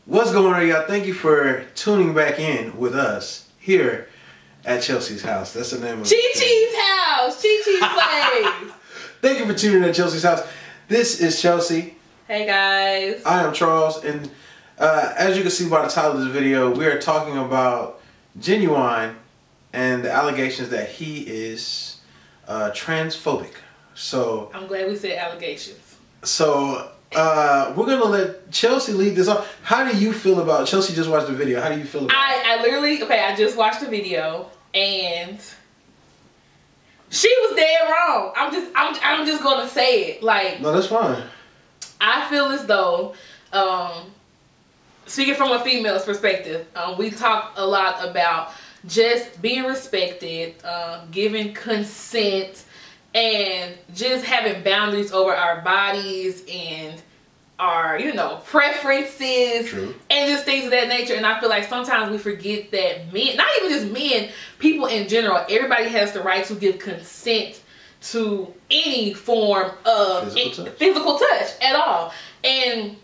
What's going on, y'all? Thank you for tuning back in with us here at Chelsea's house. That's the name of Chi-Chi's house. Chi-Chi's place. Thank you for tuning in at Chelsea's house. This is Chelsea. Hey guys. I am Charles, and as you can see by the title of this video, we are talking about Ginuwine and the allegations that he is transphobic. So I'm glad we said allegations. So we're gonna let Chelsea lead this off. How do you feel about Chelsea? Just watched the video. How do you feel about I literally I just watched the video and she was dead wrong. I'm just gonna say it. Like, no, that's fine. I feel as though speaking from a female's perspective, we talk a lot about just being respected, giving consent, and just having boundaries over our bodies and our, preferences. True. And just things of that nature. And I feel like sometimes we forget that men, not even just men, people in general, everybody has the right to give consent to any form of physical touch at all. And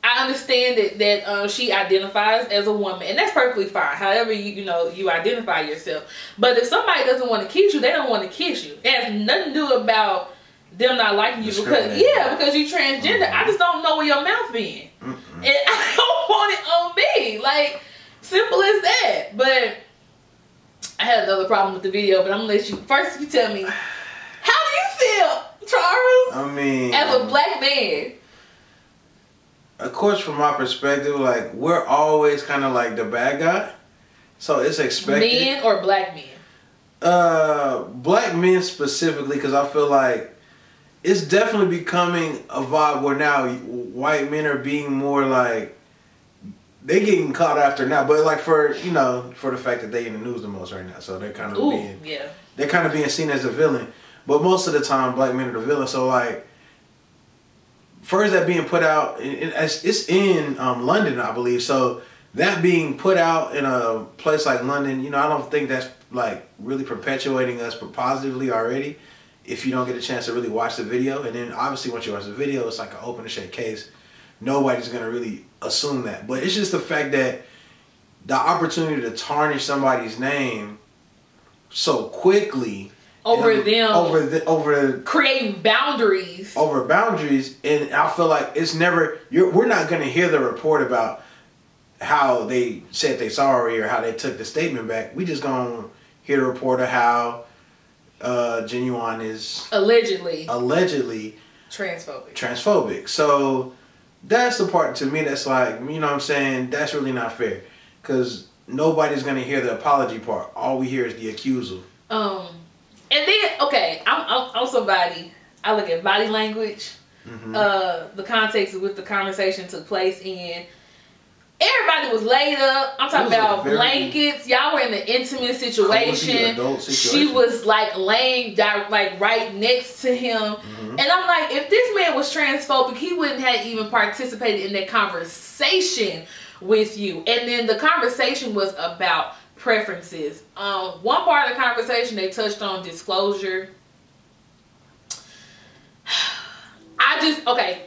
I understand that she identifies as a woman, and that's perfectly fine. However you identify yourself. But if somebody doesn't want to kiss you, they don't want to kiss you. It has nothing to do about them not liking you because you're transgender. I just don't know where your mouth been, and I don't want it on me. Like, simple as that. But I had another problem with the video, but I'm gonna let you first. You tell me, how do you feel, Charles? I mean, as a black man. Of course, from my perspective, like, we're always kind of like the bad guy, so it's expected. Men or black men? Black men specifically, because I feel like it's definitely becoming a vibe where now white men are being more like, they getting caught after now, but like for the fact that they in the news the most right now, so they're kind of they're kind of being seen as a villain. But most of the time, black men are the villain. So like, first that being put out, it's in London, I believe. So that being put out in a place like London, I don't think that's like really perpetuating us positively already. If you don't get a chance to really watch the video, and then obviously once you watch the video, it's like an open and shut case. Nobody's gonna really assume that, but it's just the fact that the opportunity to tarnish somebody's name so quickly over them, over creating boundaries, and I feel like it's never. We're not gonna hear the report about how they said they sorry or how they took the statement back. We just gonna hear the report of how Ginuwine is allegedly transphobic. So that's the part to me that's like, what I'm saying, that's really not fair, because nobody's gonna hear the apology part. All we hear is the accusal. And then, I'm somebody, I look at body language, the context of which the conversation took place in. Everybody was laid up. I'm talking about blankets. Y'all were in an intimate situation. She was like laying down, like right next to him. And I'm like, if this man was transphobic, he wouldn't have even participated in that conversation with you. And then the conversation was about preferences. One part of the conversation, they touched on disclosure.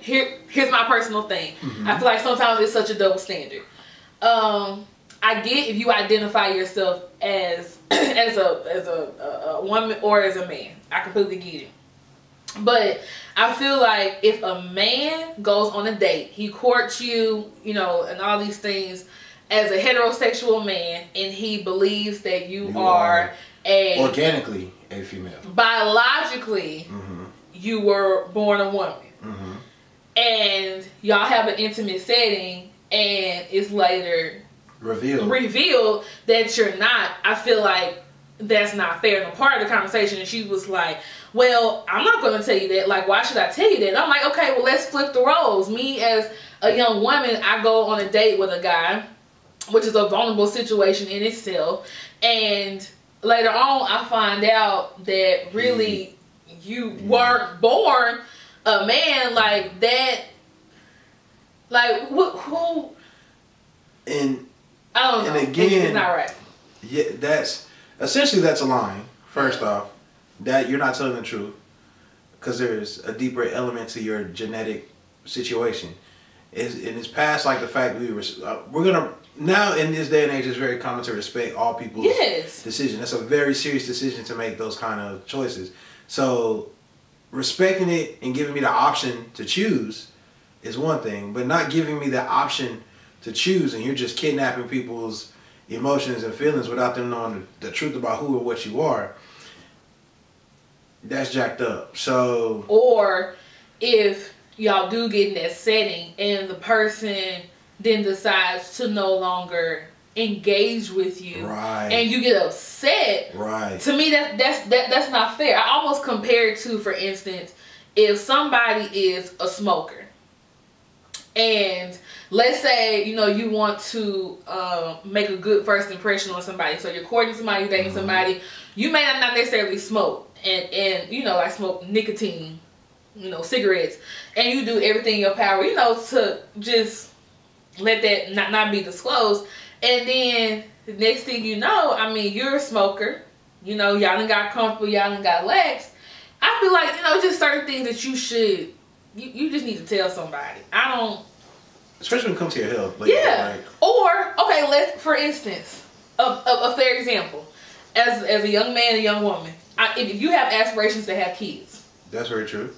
Here's my personal thing. I feel like sometimes it's such a double standard. I get if you identify yourself as a woman or as a man. I completely get it. But I feel like if a man goes on a date, he courts you, and all these things as a heterosexual man, and he believes that you are organically a female. Biologically, you were born a woman. And y'all have an intimate setting, and it's later revealed that you're not. I feel like that's not fair. And a part of the conversation, and she was like, well, I'm not going to tell you that. Like, why should I tell you that? And I'm like, okay, well, let's flip the roles. Me as a young woman, I go on a date with a guy, which is a vulnerable situation in itself. And later on, I find out that really you weren't born a man like that. Like, who? And I don't know. And again, it's not right. Yeah, that's a line. First off, that you're not telling the truth, because there's a deeper element to your genetic situation. it's past like the fact that we're gonna now in this day and age. It's very common to respect all people's decision. That's a very serious decision to make those kind of choices. So respecting it and giving me the option to choose is one thing, but not giving me the option to choose and you're just kidnapping people's emotions and feelings without them knowing the truth about who or what you are. That's jacked up. So, or if y'all do get in that setting and the person then decides to no longer engage with you, right, and you get upset, right, to me that's not fair. I almost compare it to, for instance, if somebody is a smoker and let's say, you know, you want to make a good first impression on somebody. So you're courting somebody, you're dating somebody. You may not necessarily smoke and you know, like smoke nicotine, you know, cigarettes. And you do everything in your power, you know, to just let that not be disclosed. And then the next thing you know, I mean, you're a smoker. You know, y'all done got comfortable, y'all done got lax. I feel like, you know, just certain things that you should, you just need to tell somebody. I don't... Especially when it comes to your health. Like, yeah. Like, or, okay, let's, for instance, a fair example. As a young man and a young woman, if you have aspirations to have kids. That's very true.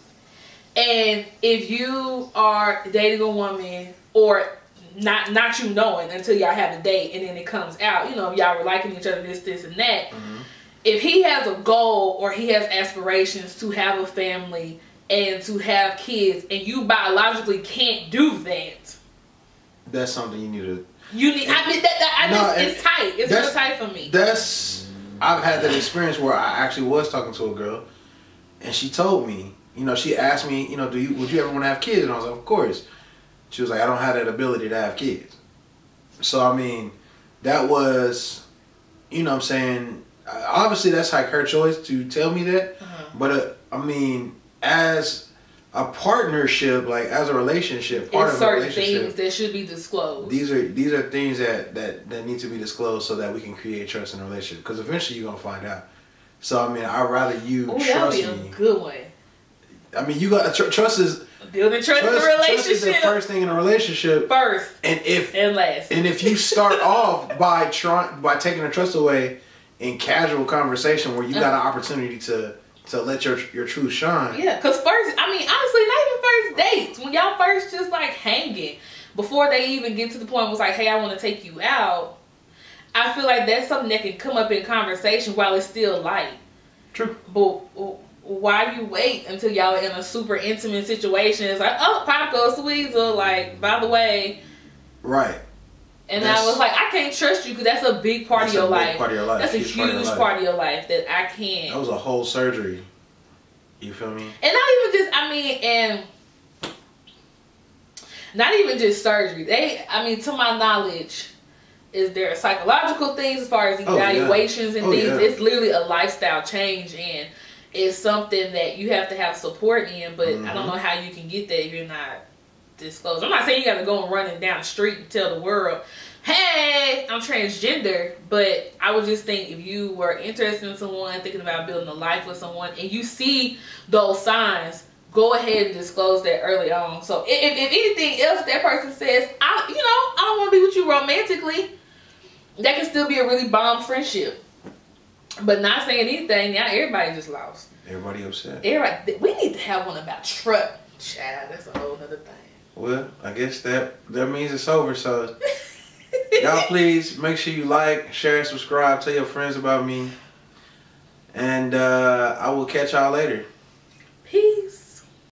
And if you are dating a woman, or not you knowing until y'all have a date and then it comes out, you know, y'all were liking each other, this, and that. If he has a goal or he has aspirations to have a family and to have kids and you biologically can't do that, that's something you need to... it's tight. It's real tight for me. I've had that experience where I actually was talking to a girl and she told me, you know, she asked me, you know, would you ever want to have kids? And I was like, of course. She was like, I don't have that ability to have kids. So, I mean, that was, you know what I'm saying, obviously that's like her choice to tell me that. But, I mean, as a partnership, like as a relationship, part of a relationship, certain things that should be disclosed. These are things that need to be disclosed so that we can create trust in a relationship. Because eventually you're gonna find out. So I mean, I'd rather you trust me. That would be a good one. I mean, you got trust is building trust in a relationship. Trust is the first thing in a relationship. First and last. And if you start off by taking the trust away in casual conversation where you got an opportunity to let your truth shine. Yeah, because first, I mean, honestly, not even first dates. When y'all first just like hanging, before they even get to the point where it's like, hey, I want to take you out, I feel like that's something that can come up in conversation while it's still light. True. But why you wait until y'all are in a super intimate situation? It's like, oh, pop goes Squeezer, like, by the way. Right. And I was like, I can't trust you because that's a big part of your life. That's a huge part of your life that I can't. That was a whole surgery. You feel me? And not even just, I mean, and not even just surgery. To my knowledge, is there psychological things as far as evaluations and things? Yeah. It's literally a lifestyle change, and it's something that you have to have support in. But I don't know how you can get that if you're not disclosed. I'm not saying you got to go and running down the street and tell the world, hey, I'm transgender, but I would just think if you were interested in someone, thinking about building a life with someone, and you see those signs, go ahead and disclose that early on. So if anything else that person says, I don't want to be with you romantically, that can still be a really bomb friendship. But not saying anything, now everybody just lost. Everybody upset. We need to have one about truck. Child, that's a whole other thing. Well, I guess that means it's over. So y'all please make sure you like, share, subscribe, tell your friends about me. And I will catch y'all later.